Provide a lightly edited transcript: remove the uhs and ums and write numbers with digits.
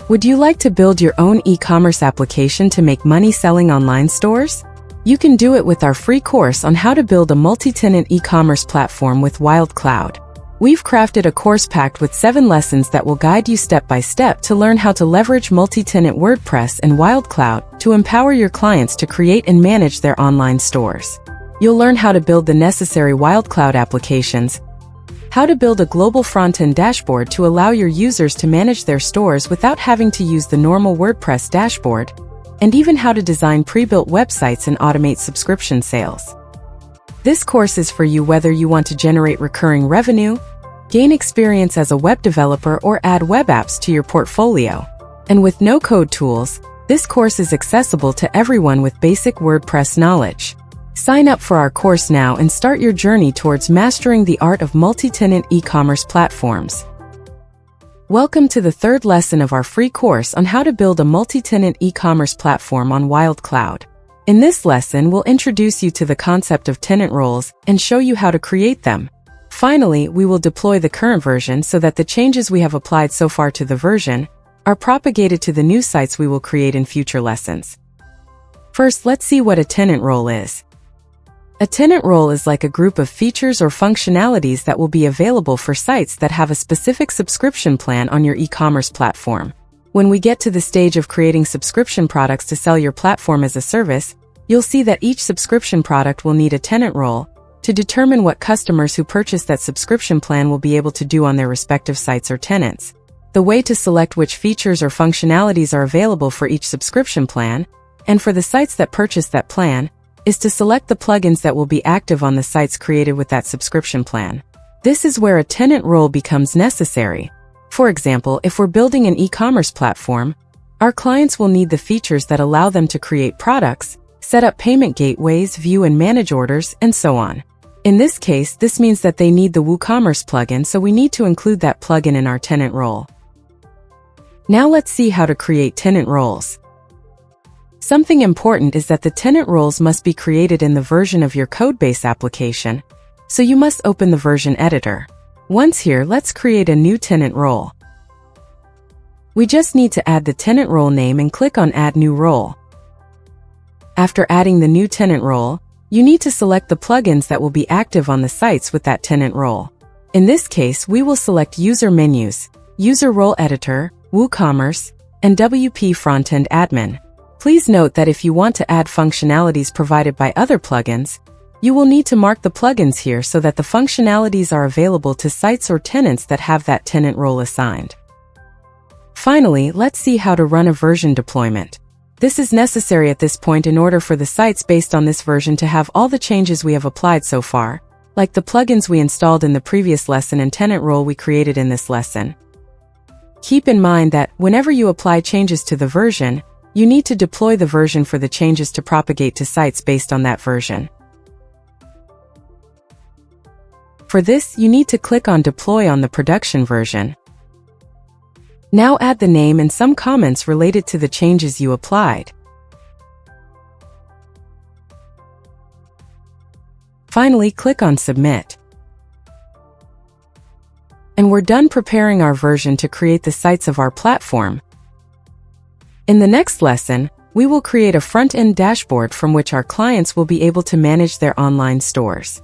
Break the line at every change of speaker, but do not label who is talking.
Would you like to build your own e-commerce application to make money selling online stores? You can do it with our free course on how to build a multi-tenant e-commerce platform with Wildcloud. We've crafted a course packed with 7 lessons that will guide you step by step to learn how to leverage multi-tenant WordPress and Wildcloud to empower your clients to create and manage their online stores. You'll learn how to build the necessary Wildcloud applications, how to build a global front-end dashboard to allow your users to manage their stores without having to use the normal WordPress dashboard, and even how to design pre-built websites and automate subscription sales. This course is for you whether you want to generate recurring revenue, gain experience as a web developer, or add web apps to your portfolio. And with no-code tools, this course is accessible to everyone with basic WordPress knowledge. Sign up for our course now and start your journey towards mastering the art of multi-tenant e-commerce platforms. Welcome to the 3rd lesson of our free course on how to build a multi-tenant e-commerce platform on Wildcloud. In this lesson, we'll introduce you to the concept of tenant roles and show you how to create them. Finally, we will deploy the current version so that the changes we have applied so far to the version are propagated to the new sites we will create in future lessons. First, let's see what a tenant role is. A tenant role is like a group of features or functionalities that will be available for sites that have a specific subscription plan on your e-commerce platform. When we get to the stage of creating subscription products to sell your platform as a service, you'll see that each subscription product will need a tenant role to determine what customers who purchase that subscription plan will be able to do on their respective sites or tenants. The way to select which features or functionalities are available for each subscription plan, and for the sites that purchase that plan, is to select the plugins that will be active on the sites created with that subscription plan. This is where a tenant role becomes necessary. For example, if we're building an e-commerce platform, our clients will need the features that allow them to create products, set up payment gateways, view and manage orders, and so on. In this case, this means that they need the WooCommerce plugin, so we need to include that plugin in our tenant role. Now let's see how to create tenant roles. Something important is that the tenant roles must be created in the version of your codebase application, so you must open the version editor. Once here, let's create a new tenant role. We just need to add the tenant role name and click on Add New Role. After adding the new tenant role, you need to select the plugins that will be active on the sites with that tenant role. In this case, we will select User Menus, User Role Editor, WooCommerce, and WP Frontend Admin. Please note that if you want to add functionalities provided by other plugins, you will need to mark the plugins here so that the functionalities are available to sites or tenants that have that tenant role assigned. Finally, let's see how to run a version deployment. This is necessary at this point in order for the sites based on this version to have all the changes we have applied so far, like the plugins we installed in the previous lesson and tenant role we created in this lesson. Keep in mind that whenever you apply changes to the version, you need to deploy the version for the changes to propagate to sites based on that version. For this, you need to click on Deploy on the production version. Now add the name and some comments related to the changes you applied. Finally, click on Submit. And we're done preparing our version to create the sites of our platform. In the next lesson, we will create a front-end dashboard from which our clients will be able to manage their online stores.